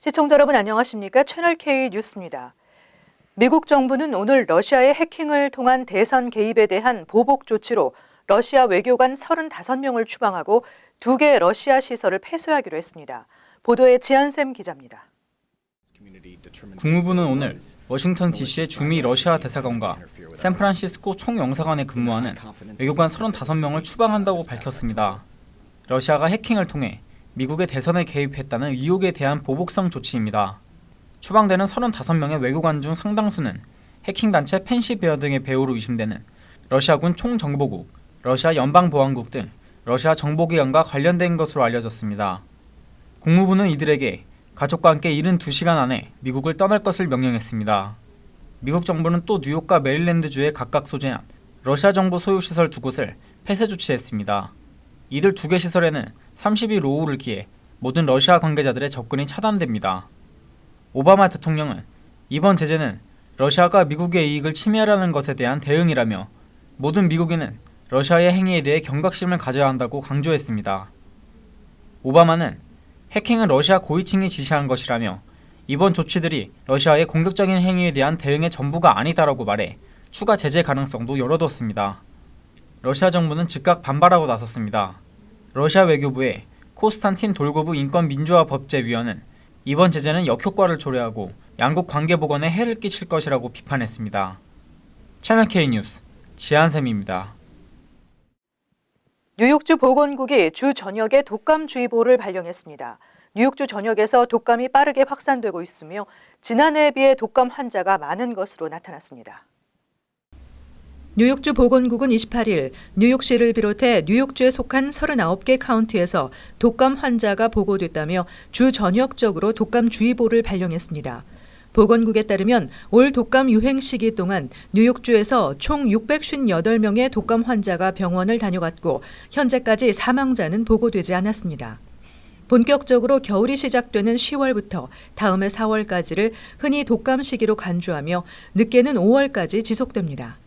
시청자 여러분 안녕하십니까? 채널K 뉴스입니다. 미국 정부는 오늘 러시아의 해킹을 통한 대선 개입에 대한 보복 조치로 러시아 외교관 35명을 추방하고 2개 러시아 시설을 폐쇄하기로 했습니다. 보도에 지한샘 기자입니다. 국무부는 오늘 워싱턴 DC의 주미 러시아 대사관과 샌프란시스코 총영사관에 근무하는 외교관 35명을 추방한다고 밝혔습니다. 러시아가 해킹을 통해 미국의 대선에 개입했다는 의혹에 대한 보복성 조치입니다. 추방되는 35명의 외교관 중 상당수는 해킹단체 펜시베어 등의 배후로 의심되는 러시아군 총정보국, 러시아 연방보안국 등 러시아 정보기관과 관련된 것으로 알려졌습니다. 국무부는 이들에게 가족과 함께 72시간 안에 미국을 떠날 것을 명령했습니다. 미국 정부는 또 뉴욕과 메릴랜드주에 각각 소재한 러시아 정부 소유 시설 2곳을 폐쇄 조치했습니다. 이들 2개 시설에는 30일 오후를 기해 모든 러시아 관계자들의 접근이 차단됩니다. 오바마 대통령은 이번 제재는 러시아가 미국의 이익을 침해하려는 것에 대한 대응이라며 모든 미국인은 러시아의 행위에 대해 경각심을 가져야 한다고 강조했습니다. 오바마는 해킹은 러시아 고위층이 지시한 것이라며 이번 조치들이 러시아의 공격적인 행위에 대한 대응의 전부가 아니다라고 말해 추가 제재 가능성도 열어뒀습니다. 러시아 정부는 즉각 반발하고 나섰습니다. 러시아 외교부의 코스탄틴 돌고브 인권민주화법제위원은 이번 제재는 역효과를 초래하고 양국 관계 복원에 해를 끼칠 것이라고 비판했습니다. 채널K 뉴스 지한샘입니다. 뉴욕주 보건국이 주 전역에 독감주의보를 발령했습니다. 뉴욕주 전역에서 독감이 빠르게 확산되고 있으며 지난해에 비해 독감 환자가 많은 것으로 나타났습니다. 뉴욕주 보건국은 28일 뉴욕시를 비롯해 뉴욕주에 속한 39개 카운티에서 독감 환자가 보고됐다며 주 전역적으로 독감주의보를 발령했습니다. 보건국에 따르면 올 독감 유행 시기 동안 뉴욕주에서 총 658명의 독감 환자가 병원을 다녀갔고 현재까지 사망자는 보고되지 않았습니다. 본격적으로 겨울이 시작되는 10월부터 다음해 4월까지를 흔히 독감 시기로 간주하며 늦게는 5월까지 지속됩니다.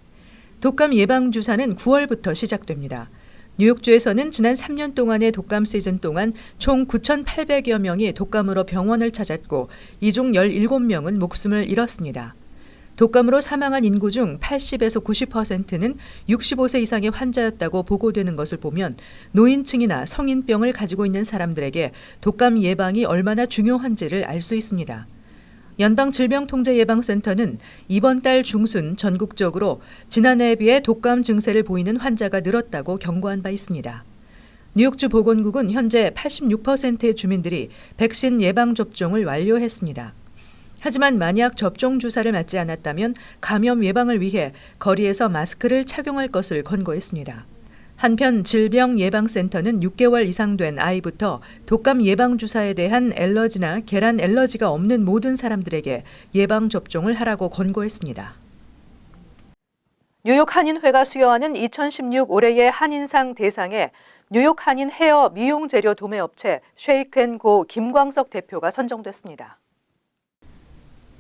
독감 예방 주사는 9월부터 시작됩니다. 뉴욕주에서는 지난 3년 동안의 독감 시즌 동안 총 9,800여 명이 독감으로 병원을 찾았고 이 중 17명은 목숨을 잃었습니다. 독감으로 사망한 인구 중 80에서 90%는 65세 이상의 환자였다고 보고되는 것을 보면 노인층이나 성인병을 가지고 있는 사람들에게 독감 예방이 얼마나 중요한지를 알 수 있습니다. 연방질병통제예방센터는 이번 달 중순 전국적으로 지난해에 비해 독감 증세를 보이는 환자가 늘었다고 경고한 바 있습니다. 뉴욕주 보건국은 현재 86%의 주민들이 백신 예방접종을 완료했습니다. 하지만 만약 접종 주사를 맞지 않았다면 감염 예방을 위해 거리에서 마스크를 착용할 것을 권고했습니다. 한편 질병예방센터는 6개월 이상 된 아이부터 독감 예방주사에 대한 엘러지나 계란 엘러지가 없는 모든 사람들에게 예방접종을 하라고 권고했습니다. 뉴욕 한인회가 수여하는 2016 올해의 한인상 대상에 뉴욕 한인 헤어 미용 재료 도매업체 쉐이크앤고 김광석 대표가 선정됐습니다.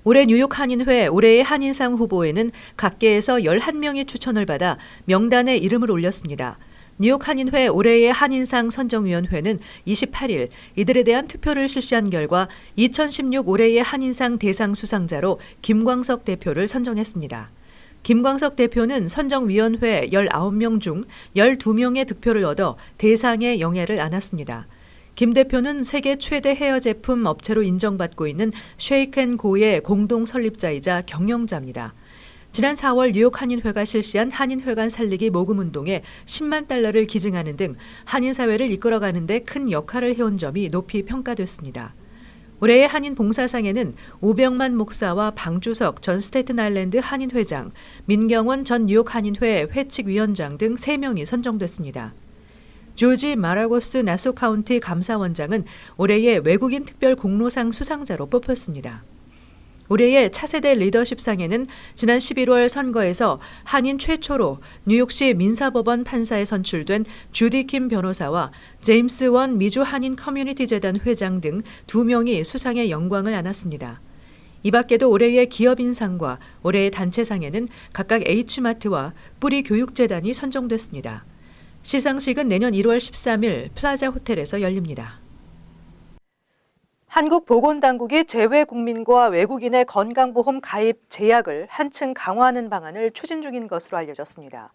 올해 뉴욕 한인회 올해의 한인상 후보에는 각계에서 11명이 추천을 받아 명단에 이름을 올렸습니다. 뉴욕 한인회 올해의 한인상 선정위원회는 28일 이들에 대한 투표를 실시한 결과 2016 올해의 한인상 대상 수상자로 김광석 대표를 선정했습니다. 김광석 대표는 선정위원회 19명 중 12명의 득표를 얻어 대상에 영예를 안았습니다. 김 대표는 세계 최대 헤어 제품 업체로 인정받고 있는 쉐이크앤고의 공동 설립자이자 경영자입니다. 지난 4월 뉴욕 한인회가 실시한 한인회관 살리기 모금운동에 10만 달러를 기증하는 등 한인사회를 이끌어가는 데 큰 역할을 해온 점이 높이 평가됐습니다. 올해의 한인 봉사상에는 오병만 목사와 방주석 전 스테이튼-아일랜드 한인회장, 민경원 전 뉴욕 한인회 회칙위원장 등 3명이 선정됐습니다. 조지 마라고스 나소 카운티 감사원장은 올해의 외국인 특별 공로상 수상자로 뽑혔습니다. 올해의 차세대 리더십상에는 지난 11월 선거에서 한인 최초로 뉴욕시 민사법원 판사에 선출된 주디 킴 변호사와 제임스 원 미주 한인 커뮤니티 재단 회장 등 2명이 수상의 영광을 안았습니다. 이 밖에도 올해의 기업인상과 올해의 단체상에는 각각 H마트와 뿌리교육재단이 선정됐습니다. 시상식은 내년 1월 13일 플라자 호텔에서 열립니다. 한국보건당국이 재외국민과 외국인의 건강보험 가입 제약을 한층 강화하는 방안을 추진 중인 것으로 알려졌습니다.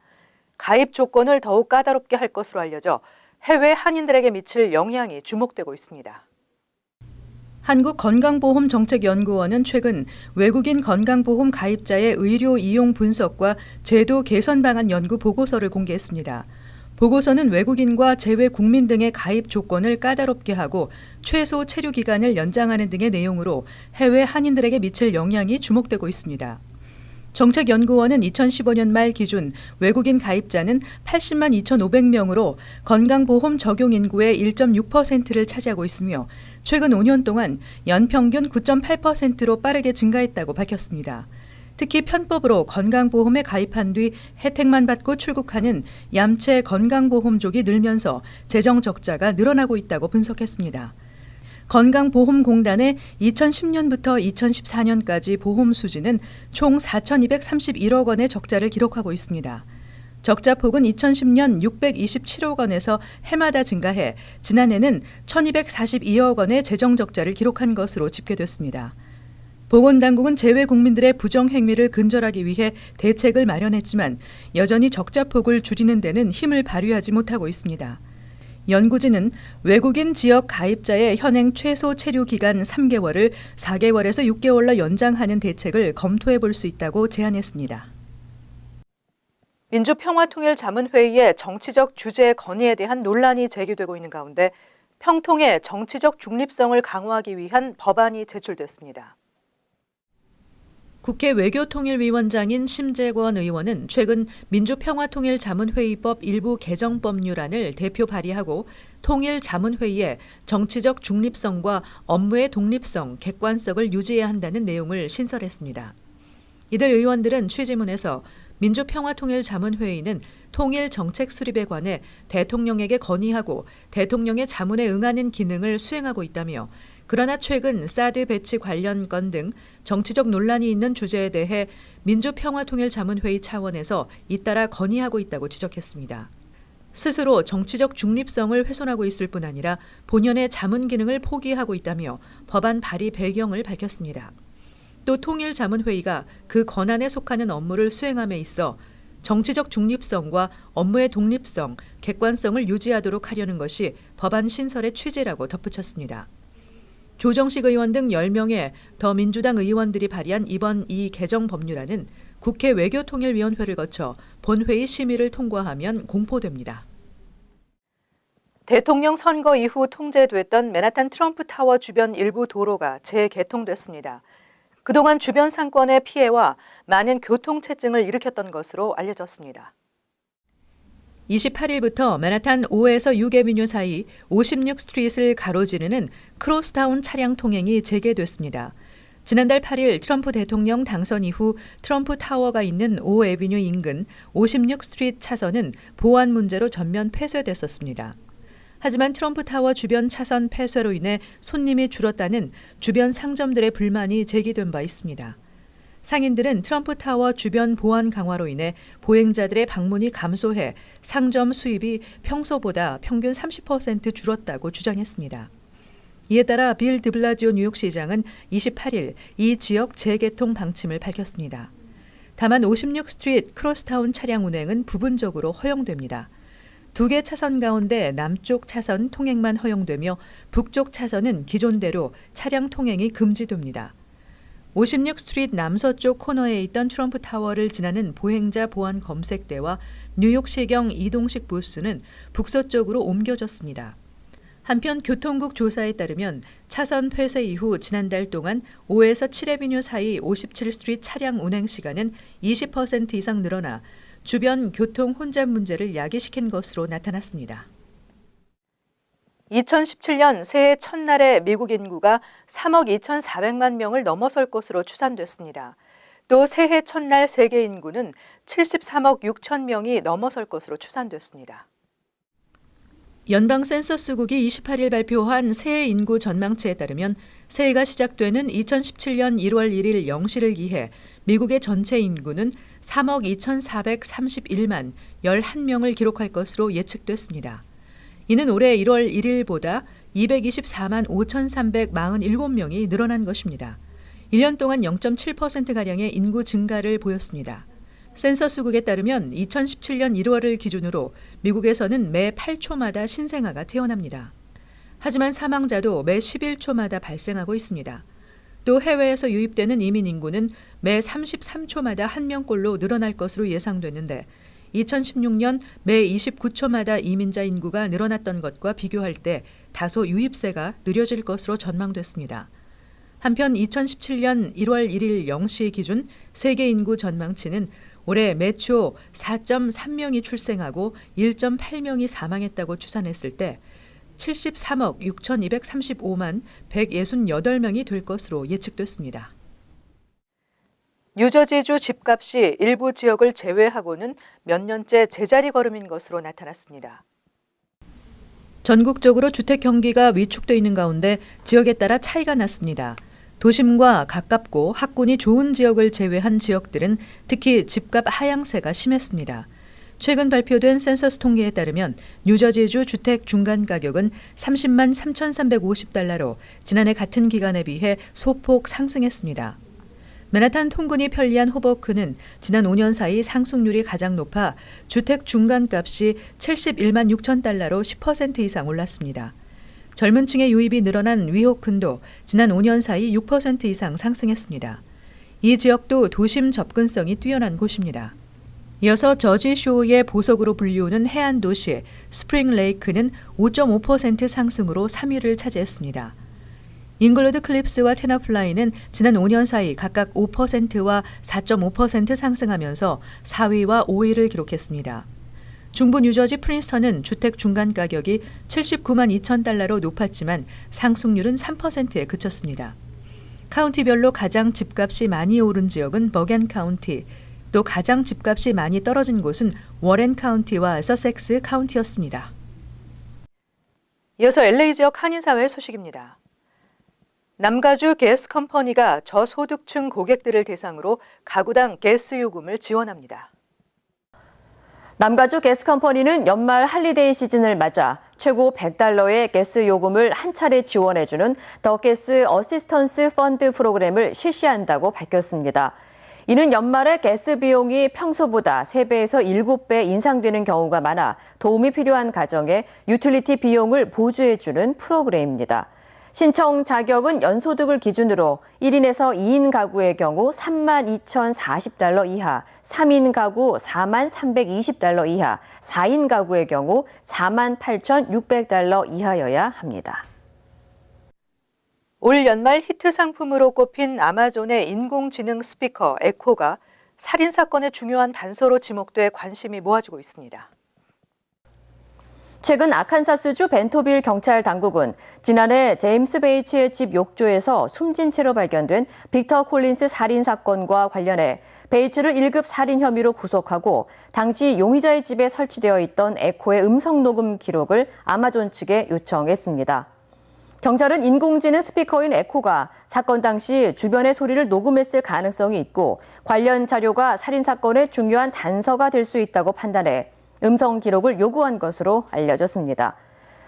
가입 조건을 더욱 까다롭게 할 것으로 알려져 해외 한인들에게 미칠 영향이 주목되고 있습니다. 한국건강보험정책연구원은 최근 외국인 건강보험 가입자의 의료 이용 분석과 제도 개선 방안 연구 보고서를 공개했습니다. 보고서는 외국인과 재외 국민 등의 가입 조건을 까다롭게 하고 최소 체류 기간을 연장하는 등의 내용으로 해외 한인들에게 미칠 영향이 주목되고 있습니다. 정책연구원은 2015년 말 기준 외국인 가입자는 80만 2,500명으로 건강보험 적용 인구의 1.6%를 차지하고 있으며 최근 5년 동안 연평균 9.8%로 빠르게 증가했다고 밝혔습니다. 특히 편법으로 건강보험에 가입한 뒤 혜택만 받고 출국하는 얌체 건강보험족이 늘면서 재정 적자가 늘어나고 있다고 분석했습니다. 건강보험공단의 2010년부터 2014년까지 보험 수지는 총 4,231억 원의 적자를 기록하고 있습니다. 적자폭은 2010년 627억 원에서 해마다 증가해 지난해는 1,242억 원의 재정 적자를 기록한 것으로 집계됐습니다. 보건당국은 재외 국민들의 부정행위를 근절하기 위해 대책을 마련했지만 여전히 적자폭을 줄이는 데는 힘을 발휘하지 못하고 있습니다. 연구진은 외국인 지역 가입자의 현행 최소 체류 기간 3개월을 4개월에서 6개월로 연장하는 대책을 검토해 볼 수 있다고 제안했습니다. 민주평화통일자문회의의 정치적 주재 건의에 대한 논란이 제기되고 있는 가운데 평통의 정치적 중립성을 강화하기 위한 법안이 제출됐습니다. 국회 외교통일위원장인 심재권 의원은 최근 민주평화통일자문회의법 일부 개정 법률안을 대표 발의하고 통일자문회의에 정치적 중립성과 업무의 독립성, 객관성을 유지해야 한다는 내용을 신설했습니다. 이들 의원들은 취지문에서 민주평화통일자문회의는 통일 정책 수립에 관해 대통령에게 건의하고 대통령의 자문에 응하는 기능을 수행하고 있다며 그러나 최근 사드 배치 관련 건 등 정치적 논란이 있는 주제에 대해 민주평화통일자문회의 차원에서 잇따라 건의하고 있다고 지적했습니다. 스스로 정치적 중립성을 훼손하고 있을 뿐 아니라 본연의 자문 기능을 포기하고 있다며 법안 발의 배경을 밝혔습니다. 또 통일자문회의가 그 권한에 속하는 업무를 수행함에 있어 정치적 중립성과 업무의 독립성, 객관성을 유지하도록 하려는 것이 법안 신설의 취지라고 덧붙였습니다. 조정식 의원 등 10명의 더민주당 의원들이 발의한 이번 이 개정 법률안은 국회 외교통일위원회를 거쳐 본회의 심의를 통과하면 공포됩니다. 대통령 선거 이후 통제됐던 맨하탄 트럼프 타워 주변 일부 도로가 재개통됐습니다. 그동안 주변 상권의 피해와 많은 교통체증을 일으켰던 것으로 알려졌습니다. 28일부터 맨하탄 5에서 6에비뉴 사이 56스트리트를 가로지르는 크로스타운 차량 통행이 재개됐습니다. 지난달 8일 트럼프 대통령 당선 이후 트럼프 타워가 있는 5에비뉴 인근 56스트리트 차선은 보안 문제로 전면 폐쇄됐었습니다. 하지만 트럼프 타워 주변 차선 폐쇄로 인해 손님이 줄었다는 주변 상점들의 불만이 제기된 바 있습니다. 상인들은 트럼프 타워 주변 보안 강화로 인해 보행자들의 방문이 감소해 상점 수입이 평소보다 평균 30% 줄었다고 주장했습니다. 이에 따라 빌 드블라지오 뉴욕시장은 28일 이 지역 재개통 방침을 밝혔습니다. 다만 56스트리트 크로스타운 차량 운행은 부분적으로 허용됩니다. 2개 차선 가운데 남쪽 차선 통행만 허용되며 북쪽 차선은 기존대로 차량 통행이 금지됩니다. 56스트리트 남서쪽 코너에 있던 트럼프 타워를 지나는 보행자 보안 검색대와 뉴욕시경 이동식 부스는 북서쪽으로 옮겨졌습니다. 한편 교통국 조사에 따르면 차선 폐쇄 이후 지난달 동안 5에서 7에비뉴 사이 57스트리트 차량 운행 시간은 20% 이상 늘어나 주변 교통 혼잡 문제를 야기시킨 것으로 나타났습니다. 2017년 새해 첫날에 미국 인구가 3억 2,400만 명을 넘어설 것으로 추산됐습니다. 또 새해 첫날 세계 인구는 73억 6천 명이 넘어설 것으로 추산됐습니다. 연방 센서스국이 28일 발표한 새해 인구 전망치에 따르면 새해가 시작되는 2017년 1월 1일 0시를 기해 미국의 전체 인구는 3억 2,431만 11명을 기록할 것으로 예측됐습니다. 이는 올해 1월 1일보다 224만 5,347명이 늘어난 것입니다. 1년 동안 0.7%가량의 인구 증가를 보였습니다. 센서스국에 따르면 2017년 1월을 기준으로 미국에서는 매 8초마다 신생아가 태어납니다. 하지만 사망자도 매 11초마다 발생하고 있습니다. 또 해외에서 유입되는 이민 인구는 매 33초마다 1명꼴로 늘어날 것으로 예상됐는데 2016년 매 29초마다 이민자 인구가 늘어났던 것과 비교할 때 다소 유입세가 느려질 것으로 전망됐습니다. 한편 2017년 1월 1일 0시 기준 세계 인구 전망치는 올해 매초 4.3명이 출생하고 1.8명이 사망했다고 추산했을 때 73억 6,235만 168명이 될 것으로 예측됐습니다. 뉴저지주 집값이 일부 지역을 제외하고는 몇 년째 제자리 걸음인 것으로 나타났습니다. 전국적으로 주택 경기가 위축돼 있는 가운데 지역에 따라 차이가 났습니다. 도심과 가깝고 학군이 좋은 지역을 제외한 지역들은 특히 집값 하향세가 심했습니다. 최근 발표된 센서스 통계에 따르면 뉴저지주 주택 중간 가격은 30만 3,350달러로 지난해 같은 기간에 비해 소폭 상승했습니다. 맨하탄 통근이 편리한 호버크는 지난 5년 사이 상승률이 가장 높아 주택 중간값이 71만 6천 달러로 10% 이상 올랐습니다. 젊은 층의 유입이 늘어난 위호큰도 지난 5년 사이 6% 이상 상승했습니다. 이 지역도 도심 접근성이 뛰어난 곳입니다. 이어서 저지쇼의 보석으로 불리우는 해안 도시 스프링 레이크는 5.5% 상승으로 3위를 차지했습니다. 잉글로드 클립스와 테너플라이는 지난 5년 사이 각각 5%와 4.5% 상승하면서 4위와 5위를 기록했습니다. 중부 뉴저지 프린스턴은 주택 중간 가격이 79만 2천 달러로 높았지만 상승률은 3%에 그쳤습니다. 카운티별로 가장 집값이 많이 오른 지역은 버겐 카운티, 또 가장 집값이 많이 떨어진 곳은 워렌 카운티와 서섹스 카운티였습니다. 이어서 LA 지역 한인사회 소식입니다. 남가주 가스컴퍼니가 저소득층 고객들을 대상으로 가구당 가스 요금을 지원합니다. 남가주 가스컴퍼니는 연말 할리데이 시즌을 맞아 최고 $100의 가스 요금을 한 차례 지원해주는 더 가스 어시스턴스 펀드 프로그램을 실시한다고 밝혔습니다. 이는 연말에 가스 비용이 평소보다 3배에서 7배 인상되는 경우가 많아 도움이 필요한 가정에 유틸리티 비용을 보조해주는 프로그램입니다. 신청 자격은 연소득을 기준으로 1인에서 2인 가구의 경우 32,040달러 이하, 3인 가구 43,320달러 이하, 4인 가구의 경우 48,600달러 이하여야 합니다. 올 연말 히트 상품으로 꼽힌 아마존의 인공지능 스피커 에코가 살인사건의 중요한 단서로 지목돼 관심이 모아지고 있습니다. 최근 아칸사스주 벤토빌 경찰 당국은 지난해 제임스 베이츠의 집 욕조에서 숨진 채로 발견된 빅터 콜린스 살인사건과 관련해 베이츠를 1급 살인 혐의로 구속하고 당시 용의자의 집에 설치되어 있던 에코의 음성 녹음 기록을 아마존 측에 요청했습니다. 경찰은 인공지능 스피커인 에코가 사건 당시 주변의 소리를 녹음했을 가능성이 있고 관련 자료가 살인사건의 중요한 단서가 될 수 있다고 판단해 음성 기록을 요구한 것으로 알려졌습니다.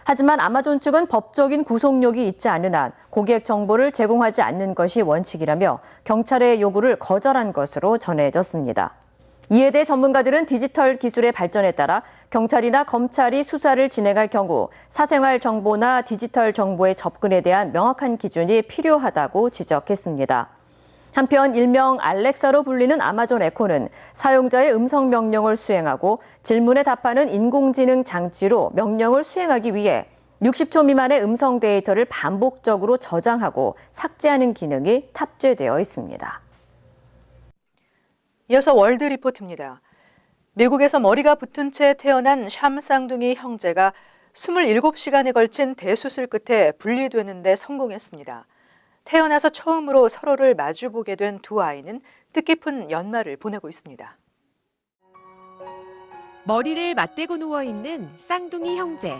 하지만 아마존 측은 법적인 구속력이 있지 않은 한 고객 정보를 제공하지 않는 것이 원칙이라며 경찰의 요구를 거절한 것으로 전해졌습니다. 이에 대해 전문가들은 디지털 기술의 발전에 따라 경찰이나 검찰이 수사를 진행할 경우 사생활 정보나 디지털 정보의 접근에 대한 명확한 기준이 필요하다고 지적했습니다. 한편 일명 알렉사로 불리는 아마존 에코는 사용자의 음성 명령을 수행하고 질문에 답하는 인공지능 장치로 명령을 수행하기 위해 60초 미만의 음성 데이터를 반복적으로 저장하고 삭제하는 기능이 탑재되어 있습니다. 이어서 월드 리포트입니다. 미국에서 머리가 붙은 채 태어난 샴 쌍둥이 형제가 27시간에 걸친 대수술 끝에 분리되는 데 성공했습니다. 태어나서 처음으로 서로를 마주보게 된 두 아이는 뜻깊은 연말을 보내고 있습니다. 머리를 맞대고 누워있는 쌍둥이 형제.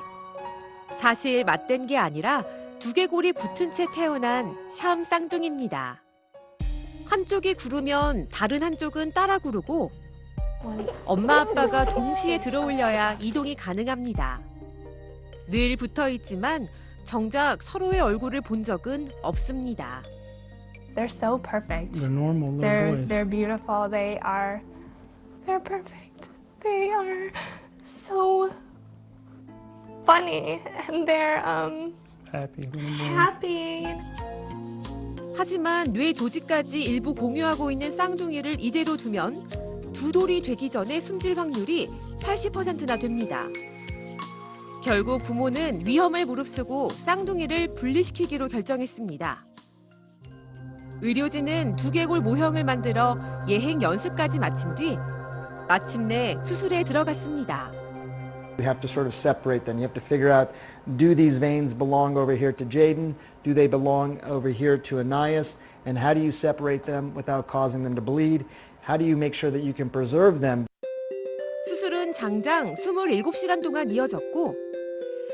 사실 맞댄 게 아니라 두개골이 붙은 채 태어난 샴 쌍둥이입니다. 한쪽이 구르면 다른 한쪽은 따라 구르고 엄마 아빠가 동시에 들어올려야 이동이 가능합니다. 늘 붙어 있지만 정작 서로의 얼굴을 본 적은 없습니다. They're so perfect. They're normal little boys. They're beautiful. They're perfect. They are so funny and they're Happy little boys. happy. 하지만 뇌 조직까지 일부 공유하고 있는 쌍둥이를 이대로 두면 두 돌이 되기 전에 숨질 확률이 80%나 됩니다. 결국 부모는 위험을 무릅쓰고 쌍둥이를 분리시키기로 결정했습니다. 의료진은 두개골 모형을 만들어 예행 연습까지 마친 뒤 마침내 수술에 들어갔습니다. You have to sort of separate them. You have to figure out, do these veins belong over here to Jaden? Do they belong over here to Anais? And how do you separate them without causing them to bleed? How do you make sure that you can preserve them? 수술은 장장 27시간 동안 이어졌고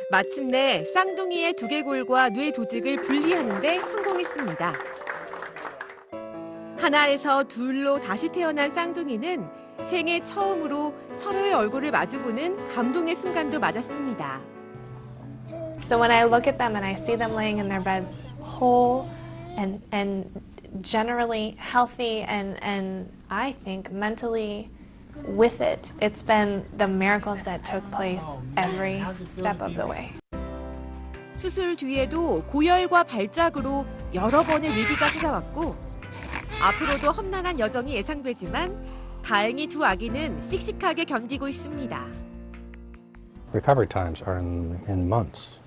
마침내 쌍둥이의 두개골과 뇌 조직을 분리하는 데 성공했습니다. 하나에서 둘로 다시 태어난 쌍둥이는 생애 처음으로 서로의 얼굴을 마주보는 감동의 순간도 맞았습니다. So when I look at them and I see them laying in their beds whole and generally healthy and I think mentally with it, it's been the miracles that took place every step of the way. 수술 뒤에도 고열과 발작으로 여러 번의 위기가 찾아왔고 앞으로도 험난한 여정이 예상되지만 다행히 두 아기는 씩씩하게 견디고 있습니다. Recovery times are in months,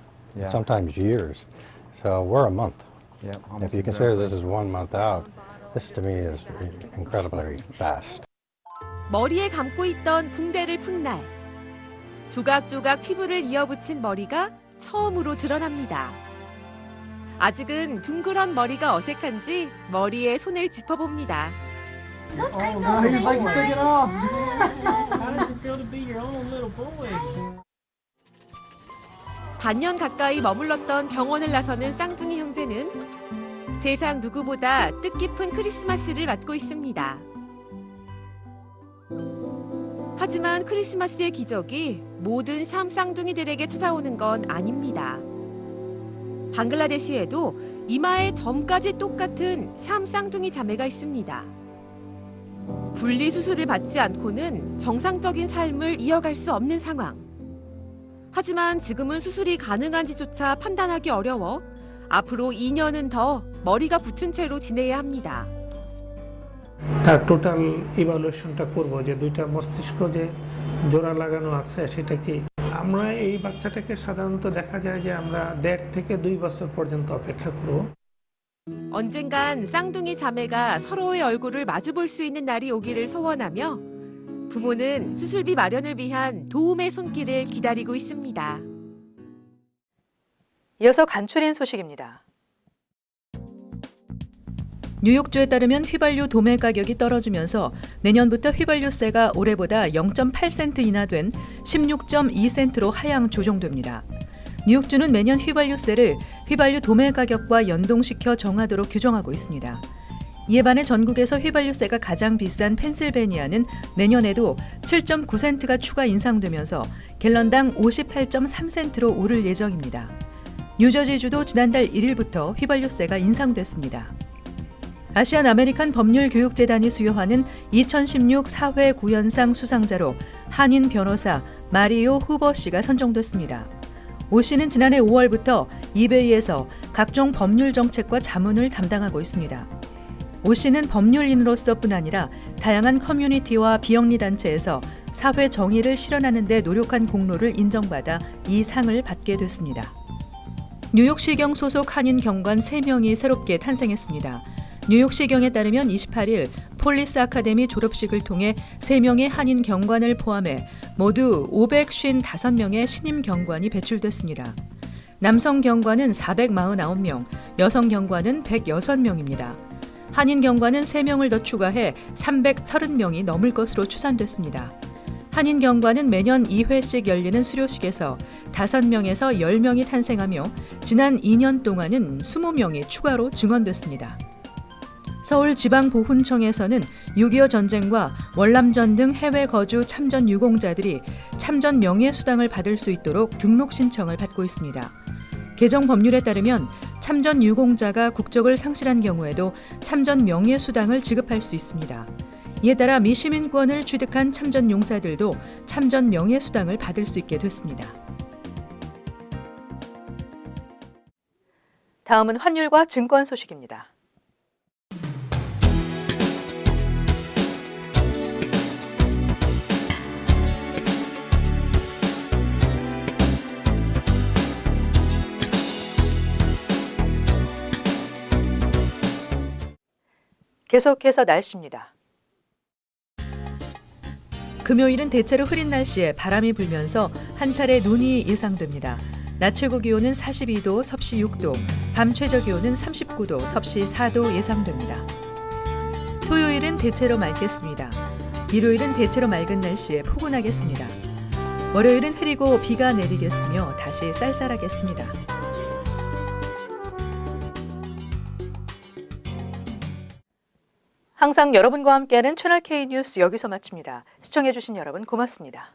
sometimes years. So we're a month. If you consider this as 1 month out, this to me is incredibly fast. 머리에 감고 있던 붕대를 푼 날, 조각조각 피부를 이어붙인 머리가 처음으로 드러납니다. 아직은 둥그런 머리가 어색한지 머리에 손을 짚어봅니다. Oh, no, he's like, you took it off. How does it feel to be your own little boy? 반년 가까이 머물렀던 병원을 나서는 쌍둥이 형제는 세상 누구보다 뜻깊은 크리스마스를 맞고 있습니다. 하지만 크리스마스의 기적이 모든 샴 쌍둥이들에게 찾아오는 건 아닙니다. 방글라데시에도 이마에 점까지 똑같은 샴 쌍둥이 자매가 있습니다. 분리수술을 받지 않고는 정상적인 삶을 이어갈 수 없는 상황. 하지만 지금은 수술이 가능한지조차 판단하기 어려워 앞으로 2년은 더 머리가 붙은 채로 지내야 합니다. তার টোটাল ইভালুয়েশনটা করব যে দুইটা মস্তিষ্ক যে জোড়া লাগানো আছে সেটা কি আমরা এই বাচ্চাটাকে সাধারণত দেখা যায় যে আমরা 1.5 থেকে 2 বছর পর্যন্ত অপেক্ষা করব 언젠간 쌍둥이 자매가 서로의 얼굴을 마주볼 수 있는 날이 오기를 소원하며 부모는 수술비 마련을 위한 도움의 손길을 기다리고 있습니다. 이어서 간추린 소식입니다. 뉴욕주에 따르면 휘발유 도매 가격이 떨어지면서 내년부터 휘발유세가 올해보다 0.8센트 인하된 16.2센트로 하향 조정됩니다. 뉴욕주는 매년 휘발유세를 휘발유 도매 가격과 연동시켜 정하도록 규정하고 있습니다. 이에 반해 전국에서 휘발유세가 가장 비싼 펜실베니아는 내년에도 7.9센트가 추가 인상되면서 갤런당 58.3센트로 오를 예정입니다. 뉴저지주도 지난달 1일부터 휘발유세가 인상됐습니다. 아시안 아메리칸 법률교육재단이 수여하는 2016 사회 구현상 수상자로 한인 변호사 마리오 후버 씨가 선정됐습니다. 오 씨는 지난해 5월부터 이베이에서 각종 법률 정책과 자문을 담당하고 있습니다. 오 씨는 법률인으로서뿐 아니라 다양한 커뮤니티와 비영리 단체에서 사회 정의를 실현하는 데 노력한 공로를 인정받아 이 상을 받게 됐습니다. 뉴욕시경 소속 한인 경관 3명이 새롭게 탄생했습니다. 뉴욕시경에 따르면 28일 폴리스 아카데미 졸업식을 통해 3명의 한인 경관을 포함해 모두 555명의 신임 경관이 배출됐습니다. 남성 경관은 449명, 여성 경관은 106명입니다. 한인 경관은 3명을 더 추가해 330명이 넘을 것으로 추산됐습니다. 한인 경관은 매년 2회씩 열리는 수료식에서 5명에서 10명이 탄생하며 지난 2년 동안은 20명이 추가로 증언됐습니다. 서울지방보훈청에서는 6.25 전쟁과 월남전 등 해외 거주 참전 유공자들이 참전 명예수당을 받을 수 있도록 등록 신청을 받고 있습니다. 개정 법률에 따르면 참전 유공자가 국적을 상실한 경우에도 참전 명예수당을 지급할 수 있습니다. 이에 따라 미시민권을 취득한 참전 용사들도 참전 명예수당을 받을 수 있게 됐습니다. 다음은 환율과 증권 소식입니다. 계속해서 날씨입니다. 금요일은 대체로 흐린 날씨에 바람이 불면서 한 차례 눈이 예상됩니다. 낮 최고 기온은 42도, 섭씨 6도, 밤 최저 기온은 39도, 섭씨 4도 예상됩니다. 토요일은 대체로 맑겠습니다. 일요일은 대체로 맑은 날씨에 포근하겠습니다. 월요일은 흐리고 비가 내리겠으며 다시 쌀쌀하겠습니다. 항상 여러분과 함께하는 채널 K 뉴스 여기서 마칩니다. 시청해주신 여러분 고맙습니다.